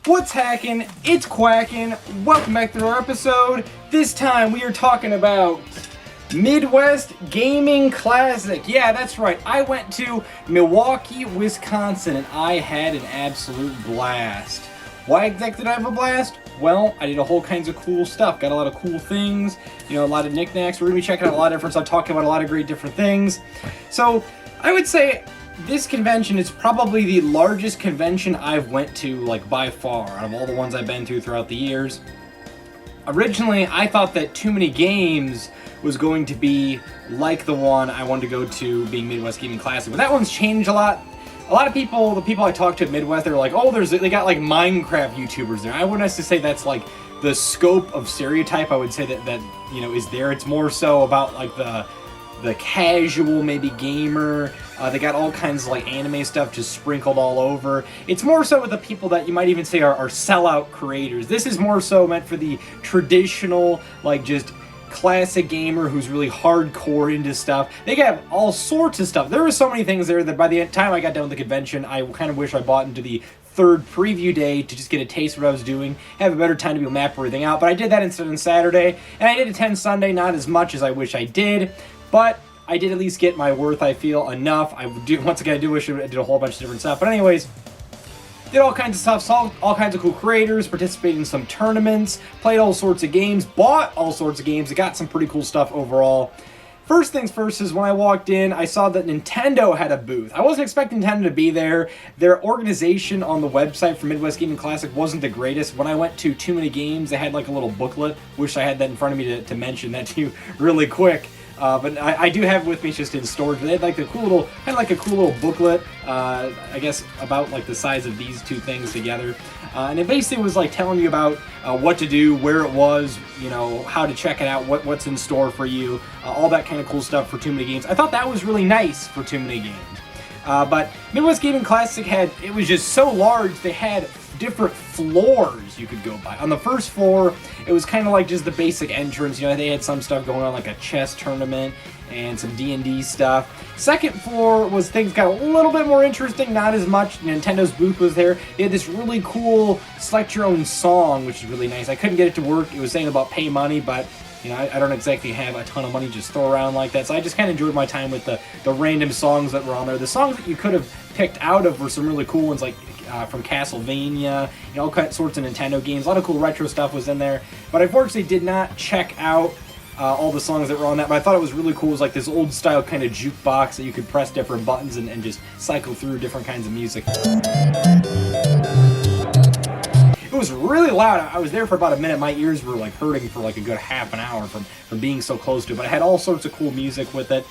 What's hacking? It's Quackin. Welcome back to our episode. This time we are talking about Midwest Gaming Classic. Yeah, that's right. I went to Milwaukee, Wisconsin, and I had an absolute blast. Why exactly did I have a blast? Well, I did a whole kinds of cool stuff. Got a lot of cool things, a lot of knickknacks. We're going to be checking out a lot of different stuff, talking about a lot of great different things. So, I would say this convention is probably the largest convention I've went to, like, by far, out of all the ones I've been to throughout the years. Originally, I thought that Too Many Games was going to be like the one I wanted to go to, being Midwest Gaming Classic, but that one's changed a lot. A lot of people, the people I talked to at Midwest, they're like, oh, they got like Minecraft YouTubers there. I wouldn't necessarily say that's like the scope of stereotype. I would say that is there. It's more so about like the casual maybe gamer. They got all kinds of like anime stuff just sprinkled all over. It's more so with the people that you might even say are sellout creators. This is more so meant for the traditional, like, just classic gamer who's really hardcore into stuff. They got all sorts of stuff. There were so many things there that by the time I got done with the convention, I kind of wish I bought into the third preview day to just get a taste of what I was doing, have a better time to be able to map everything out. But I did that instead on Saturday, and I did attend Sunday, not as much as I wish I did, but I did at least get my worth, I feel, enough. Once again, I do wish I did a whole bunch of different stuff. But anyways, did all kinds of stuff, saw all kinds of cool creators, participated in some tournaments, played all sorts of games, bought all sorts of games. It got some pretty cool stuff overall. First things first is when I walked in, I saw that Nintendo had a booth. I wasn't expecting Nintendo to be there. Their organization on the website for Midwest Gaming Classic wasn't the greatest. When I went to Too Many Games, they had like a little booklet. Wish I had that in front of me to mention that to you really quick. But I do have it with me just in storage. But they had like a cool little booklet, I guess about like the size of these two things together. And it basically was like telling you about what to do, where it was, how to check it out, what's in store for you, all that kind of cool stuff for Too Many Games. I thought that was really nice for Too Many Games. But Midwest Gaming Classic it was just so large, they had different floors you could go by. On the first floor, it was kind of like just the basic entrance. They had some stuff going on, like a chess tournament and some D&D stuff. Second floor was things got a little bit more interesting, not as much. Nintendo's booth was there. They had this really cool select your own song, which is really nice. I couldn't get it to work. It was saying about pay money, but I don't exactly have a ton of money just throw around like that. So I just kind of enjoyed my time with the random songs that were on there. The songs that you could have picked out of were some really cool ones, like from Castlevania, all sorts of Nintendo games. A lot of cool retro stuff was in there. But I unfortunately did not check out all the songs that were on that. But I thought it was really cool. It was like this old style kind of jukebox that you could press different buttons and just cycle through different kinds of music. It was really loud. I was there for about a minute. My ears were like hurting for like a good half an hour from being so close to it. But I had all sorts of cool music with it.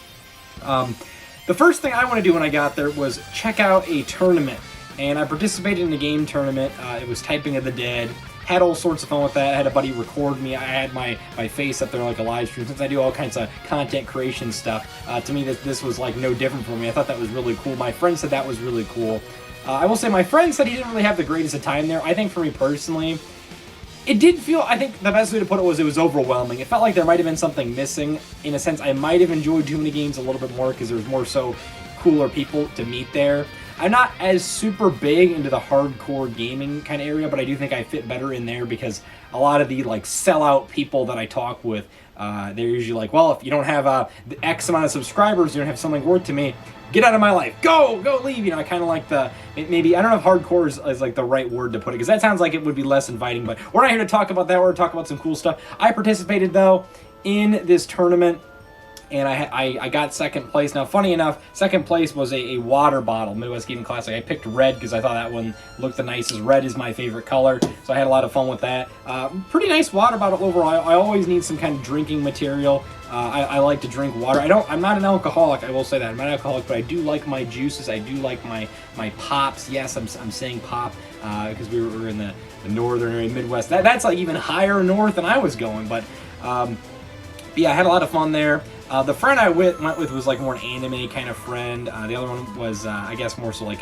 The first thing I want to do when I got there was check out a tournament. And I participated in a game tournament. It was Typing of the Dead. Had all sorts of fun with that. I had a buddy record me. I had my face up there like a live stream. Since I do all kinds of content creation stuff, to me this was like no different for me. I thought that was really cool. My friend said that was really cool. I will say my friend said he didn't really have the greatest of time there. I think for me personally, it did feel, I think the best way to put it was overwhelming. It felt like there might have been something missing. In a sense, I might have enjoyed Too Many Games a little bit more because there was more so cooler people to meet there. I'm not as super big into the hardcore gaming kind of area, but I do think I fit better in there because a lot of the like sellout people that I talk with, they're usually like, well, if you don't have the X amount of subscribers, you don't have something worth to me, get out of my life, go leave. I kind of like maybe, I don't know if hardcore is like the right word to put it, because that sounds like it would be less inviting, but we're not here to talk about that. We're here to talk about some cool stuff. I participated though in this tournament, and I got second place. Now, funny enough, second place was a water bottle, Midwest Gaming Classic. I picked red because I thought that one looked the nicest. Red is my favorite color, so I had a lot of fun with that. Pretty nice water bottle overall. I always need some kind of drinking material. I like to drink water. I'm not an alcoholic, I will say that. I'm not an alcoholic, but I do like my juices. I do like my pops. Yes, I'm saying pop because we were in the northern area, Midwest. That's like even higher north than I was going, but yeah, I had a lot of fun there. The friend I went with was like more an anime kind of friend. The other one was, I guess, more so like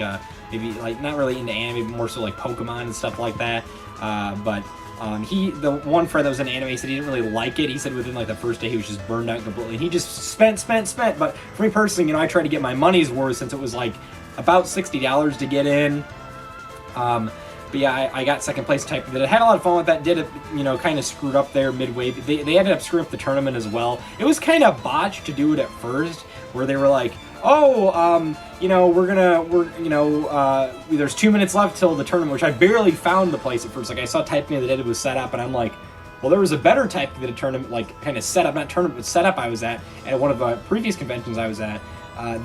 maybe like not really into anime, but more so like Pokemon and stuff like that. But the one friend that was in anime said he didn't really like it. He said within like the first day he was just burned out completely. And he just spent. But for me personally, I tried to get my money's worth since it was like about $60 to get in. But yeah, I got second place type of it. I had a lot of fun with that. Did it, you know, kind of screwed up there midway. They ended up screwing up the tournament as well. It was kind of botched to do it at first, where they were like, oh, you know, there's 2 minutes left till the tournament, which I barely found the place at first. Like, I saw typing that it was set up, and I'm like, well, there was a better type of the tournament, like, kind of setup, not tournament, but setup I was at one of the previous conventions I was at.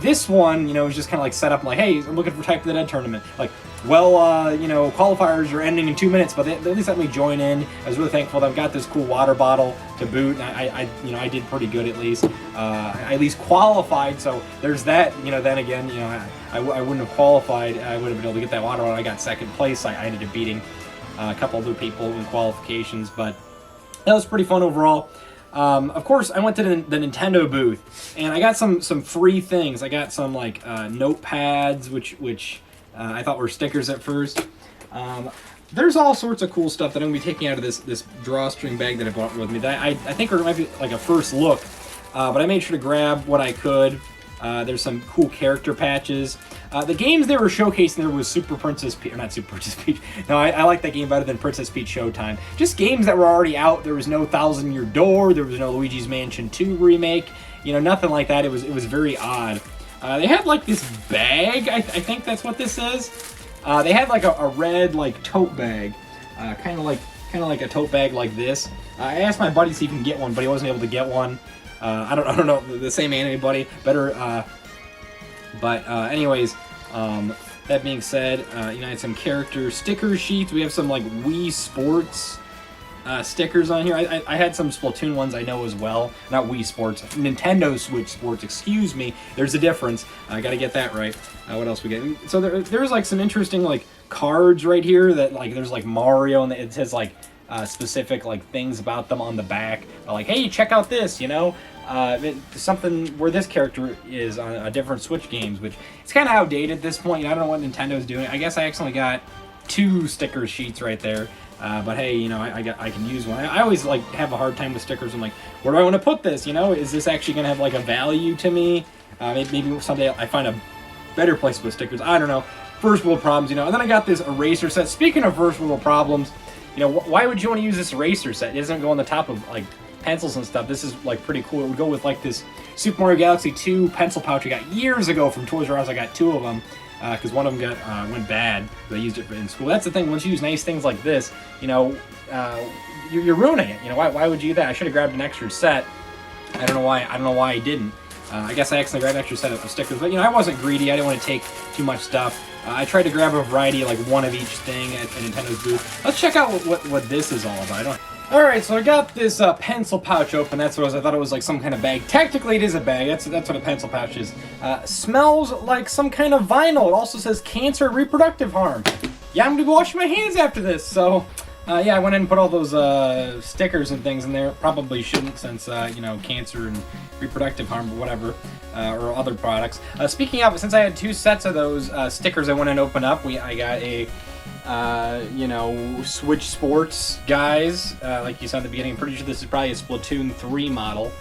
This one, you know, was just kind of like set up, like, hey, I'm looking for Type of the Dead tournament. Like, well, you know, qualifiers are ending in 2 minutes, but they at least let me join in. I was really thankful that I've got this cool water bottle to boot, and I did pretty good at least. I at least qualified, so there's that. You know, then again, you know, I wouldn't have qualified. I would have been able to get that water bottle. I got second place. I ended up beating a couple other people in qualifications, but that was pretty fun overall. Of course, I went to the Nintendo booth, and I got some free things. I got some, like, notepads, which I thought were stickers at first. There's all sorts of cool stuff that I'm going to be taking out of this drawstring bag that I brought with me. That I think it might be, like, a first look, but I made sure to grab what I could. There's some cool character patches. The games they were showcasing there was Super Princess Peach, or not Super Princess Peach. No, I like that game better than Princess Peach Showtime. Just games that were already out. There was no Thousand Year Door. There was no Luigi's Mansion 2 remake. You know, nothing like that. It was very odd. They had, like, this bag. I think that's what this is. They had, like, a red, like, tote bag, kind of like a tote bag like this. I asked my buddy to see if he can get one, but he wasn't able to get one. I don't know, the same anime buddy, better, anyways, that being said, you know, I had some character sticker sheets. We have some, like, Wii Sports, stickers on here. I had some Splatoon ones I know as well. Not Wii Sports, Nintendo Switch Sports, excuse me. There's a difference. I gotta get that right. What else we get? So there's, like, some interesting, like, cards right here that, like, there's, like, Mario, and it says, like, specific, like, things about them on the back. Like, hey, check out this, you know? Something where this character is on a different Switch games, which it's kind of outdated at this point. I don't know what Nintendo's doing. I guess I accidentally got 2 sticker sheets right there. But hey, you know, I can use one. I always, like, have a hard time with stickers. I'm like, where do I want to put this? You know, is this actually going to have, like, a value to me? Maybe someday I find a better place to put stickers. I don't know. First world problems, you know. And then I got this eraser set. Speaking of first world problems, you know, why would you want to use this eraser set? It doesn't go on the top of, like, pencils and stuff. This is, like, pretty cool. It would go with, like, this Super Mario Galaxy 2 pencil pouch I got years ago from Toys R Us. I got 2 of them because one of them went bad. I used it in school. That's the thing. Once you use nice things like this, you know, you're ruining it. You know, why would you do that? I should have grabbed an extra set. I don't know why I didn't. I guess I accidentally grabbed an extra set of stickers, but, you know, I wasn't greedy. I didn't want to take too much stuff. I tried to grab a variety, like, one of each thing at Nintendo's booth. Let's check out what this is all about. Alright, so I got this pencil pouch open. That's what it was. I thought it was like some kind of bag. Technically, it is a bag. That's what a pencil pouch is. Smells like some kind of vinyl. It also says cancer, reproductive harm. Yeah, I'm going to be washing my hands after this. So, yeah, I went in and put all those stickers and things in there. Probably shouldn't since, you know, cancer and reproductive harm or whatever, or other products. Speaking of, since I had 2 sets of those stickers I went and opened up, I got a you know, Switch Sports guys, like you saw at the beginning. I'm pretty sure this is probably a Splatoon 3 model.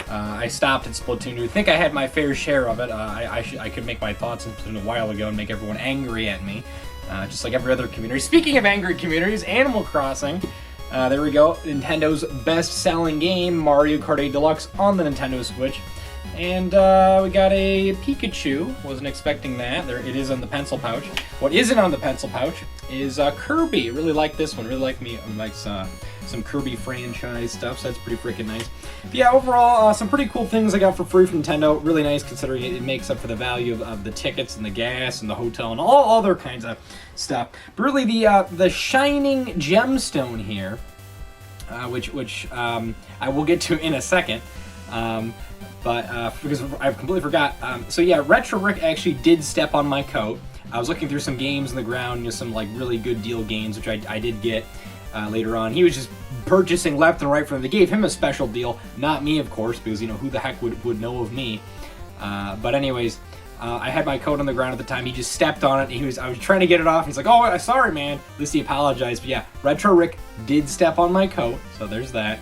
I stopped at Splatoon 2. I think I had my fair share of it. I could make my thoughts on Splatoon a while ago and make everyone angry at me, just like every other community. Speaking of angry communities, Animal Crossing. There we go. Nintendo's best-selling game, Mario Kart 8 Deluxe, on the Nintendo Switch. And we got a Pikachu. Wasn't expecting that. There it is on the pencil pouch. What isn't on the pencil pouch is Kirby. Really like this one. Really like some Kirby franchise stuff. So that's pretty freaking nice. But yeah, overall, some pretty cool things I got for free from Nintendo. Really nice considering it makes up for the value of the tickets and the gas and the hotel and all other kinds of stuff. But really, the shining gemstone here, which I will get to in a second. Because I completely forgot. So yeah, Retro Rick actually did step on my coat. I was looking through some games on the ground, you know, some, like, really good deal games, which I did get later on. He was just purchasing left and right from them. They gave him a special deal, not me, of course, because, you know, who the heck would know of me? But anyways, I had my coat on the ground at the time. He just stepped on it. And I was trying to get it off. He's like, "Oh, sorry, man." At least he apologized. But yeah, Retro Rick did step on my coat, so there's that.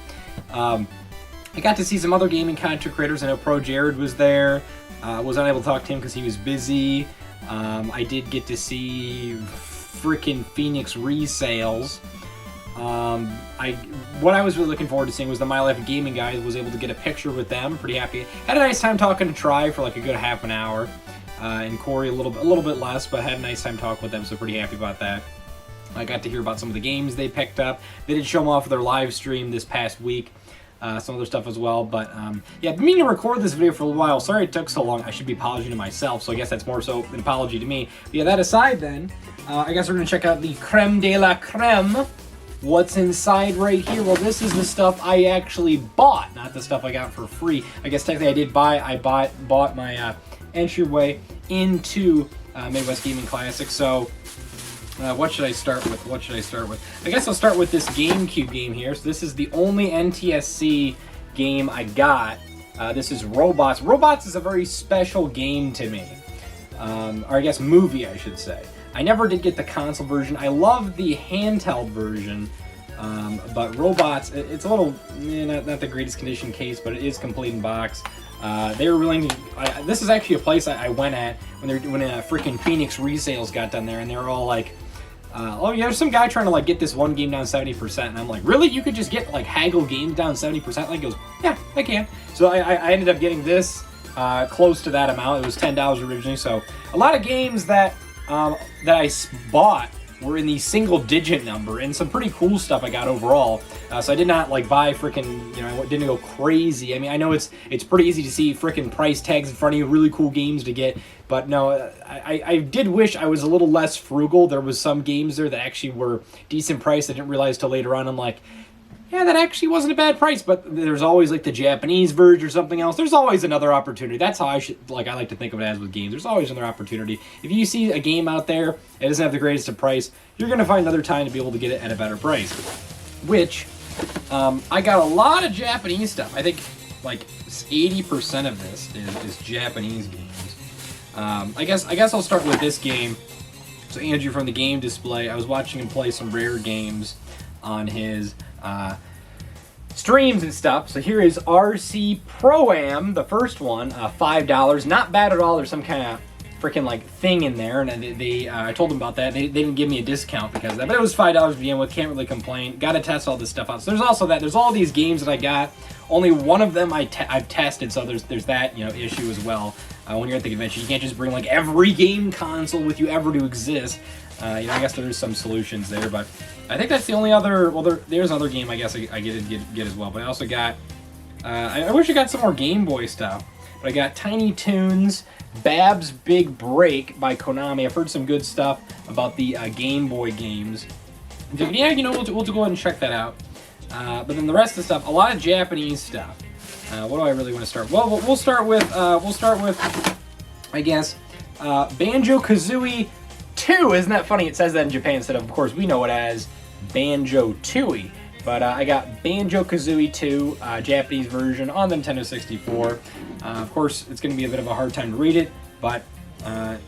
I got to see some other gaming content creators. I know Pro Jared was there. Was unable to talk to him because he was busy. I did get to see freaking Phoenix resales. What I was really looking forward to seeing was the My Life of Gaming guys. Was able to get a picture with them. Pretty happy. Had a nice time talking to Try for like a good half an hour, and Corey a little bit less, but had a nice time talking with them. So pretty happy about that. I got to hear about some of the games they picked up. They did show them off for their live stream this past week. Some other stuff as well, but yeah, I've been meaning to record this video for a while. Sorry it took so long. I should be apologizing to myself, so I guess that's more so an apology to me. But yeah, that aside then, I guess we're going to check out the creme de la creme. What's inside right here? Well, this is the stuff I actually bought, not the stuff I got for free. I guess technically I bought my entryway into Midwest Gaming Classic, so what should I start with? I guess I'll start with this GameCube game here. So this is the only NTSC game I got. This is Robots. Robots is a very special game to me. Or I guess movie, I should say. I never did get the console version. I love the handheld version. But Robots, it's a little, not the greatest condition case, but it is complete in box. They were willing to. This is actually a place I went at when freaking Phoenix resales got done there, and they were all like, "Oh yeah, there's some guy trying to like get this one game down 70%," and I'm like, "Really? You could just get like haggle games down 70%?" Like, he goes, "Yeah, I can." So I ended up getting this close to that amount. It was $10 originally. So a lot of games that I bought were in the single-digit number, and some pretty cool stuff I got overall. So I did not like buy freaking, I didn't go crazy. I mean, I know it's pretty easy to see freaking price tags in front of you, really cool games to get, but no, I did wish I was a little less frugal. There was some games there that actually were decent price. I didn't realize till later on. I'm like, yeah, that actually wasn't a bad price, but there's always like the Japanese version or something else. There's always another opportunity. That's how I like to think of it as with games. There's always another opportunity. If you see a game out there, it doesn't have the greatest of price, you're going to find another time to be able to get it at a better price. Which, I got a lot of Japanese stuff. I think like 80% of this is Japanese games. I guess I'll start with this game. So Andrew from the Game Display, I was watching him play some rare games on his streams and stuff. So here is RC Pro-Am, the first one, $5. Not bad at all. There's some kind of freaking like thing in there, and I told them about that. They didn't give me a discount because of that, but it was $5 to begin with. Can't really complain. Got to test all this stuff out. So there's also that. There's all these games that I got. Only one of them I've tested, so there's that issue as well. When you're at the convention, you can't just bring like every game console with you ever to exist. I guess there's some solutions there, but I think that's the only other. Well, there's another game I guess I get as well. But I also got. I wish I got some more Game Boy stuff. But I got Tiny Toons, Bab's Big Break by Konami. I've heard some good stuff about the Game Boy games. Yeah, we'll go ahead and check that out. But then the rest of the stuff, a lot of Japanese stuff. What do I really want to start? Well, we'll start with I guess Banjo-Kazooie 2. Isn't that funny? It says that in Japan instead of course, we know it as Banjo-Tooie. But I got Banjo-Kazooie 2, Japanese version on the Nintendo 64. Of course, it's going to be a bit of a hard time to read it, but I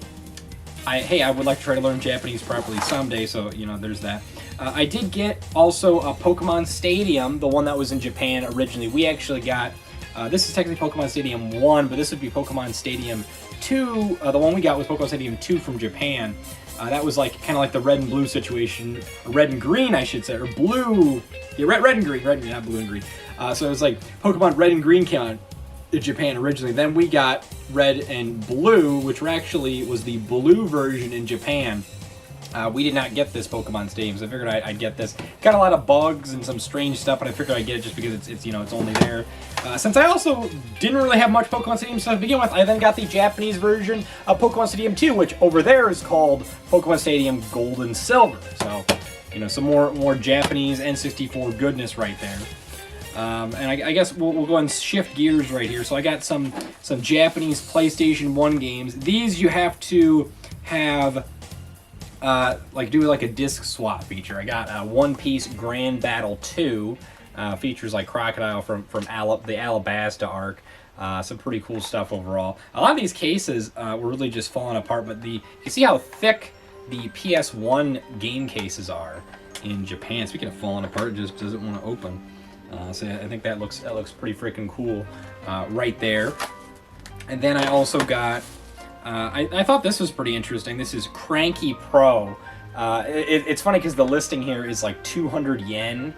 would like to try to learn Japanese properly someday, so, there's that. I did get also a Pokemon Stadium, the one that was in Japan originally. We actually got, this is technically Pokemon Stadium 1, but this would be Pokemon Stadium 2. The one we got was Pokemon Stadium 2 from Japan. That was kind of like the red and blue situation, or red and green, I should say, or blue. Yeah, red and green, not blue and green. So it was like Pokemon Red and Green came out in Japan originally. Then we got Red and Blue, which actually was the blue version in Japan. We did not get this Pokemon Stadium, so I figured I'd get this. Got a lot of bugs and some strange stuff, but I figured I'd get it just because it's only there. Since I also didn't really have much Pokemon Stadium stuff to begin with, I then got the Japanese version of Pokemon Stadium 2, which over there is called Pokemon Stadium Gold and Silver. So, some more Japanese N64 goodness right there. And I guess we'll go and shift gears right here. So I got some Japanese PlayStation 1 games. These you have to have do a disc swap feature. I got One Piece Grand Battle 2, features like Crocodile from the Alabasta arc. Some pretty cool stuff overall. A lot of these cases were really just falling apart, but you see how thick the PS1 game cases are in Japan. Speaking of falling apart, it just doesn't want to open. So I think that looks pretty freaking cool right there. And then I also got, I thought this was pretty interesting. This is Cranky Pro It's funny because the listing here is like 200 yen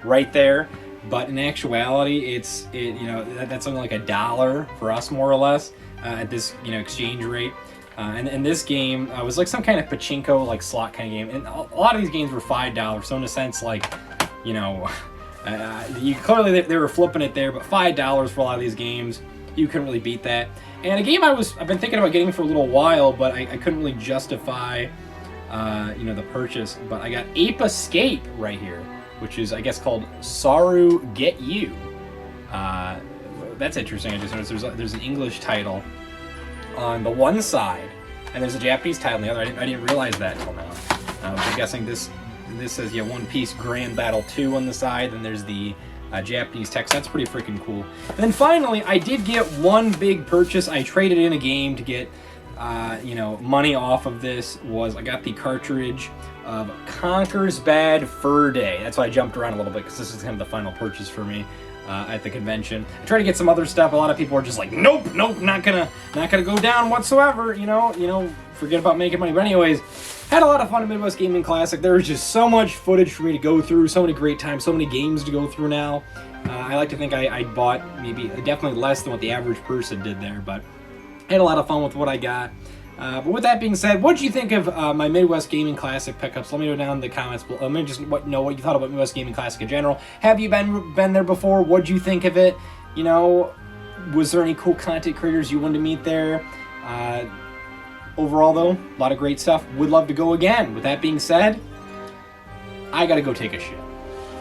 right there, but in actuality, that's only like $1 for us, more or less, at this exchange rate. And this game was like some kind of pachinko, like slot kind of game, and a lot of these games were $5. So in a sense, like, you clearly they were flipping it there, but $5 for a lot of these games, you couldn't really beat that. And a game I've been thinking about getting for a little while, but I couldn't really justify, the purchase. But I got Ape Escape right here, which is, I guess, called Saru Get You. That's interesting. I just noticed there's an English title on the one side, and there's a Japanese title on the other. I didn't realize that until now. I'm guessing this says One Piece Grand Battle 2 on the side, and there's the Japanese text. That's pretty freaking cool. And then finally, I did get one big purchase. I traded in a game to get money off of this. I got the cartridge of Conker's Bad Fur Day. That's why I jumped around a little bit, because this is kind of the final purchase for me at the convention. I tried to get some other stuff. A lot of people are just like, nope, not gonna go down whatsoever. Forget about making money. But anyways, had a lot of fun at Midwest Gaming Classic. There was just so much footage for me to go through, so many great times, so many games to go through now. I like to think I bought definitely less than what the average person did there, but I had a lot of fun with what I got. But with that being said, what did you think of my Midwest Gaming Classic pickups? Let me know down in the comments below. Let me just know what you thought about Midwest Gaming Classic in general. Have you been there before? What did you think of it? Was there any cool content creators you wanted to meet there? Overall, though, a lot of great stuff. Would love to go again. With that being said, I gotta go take a shit.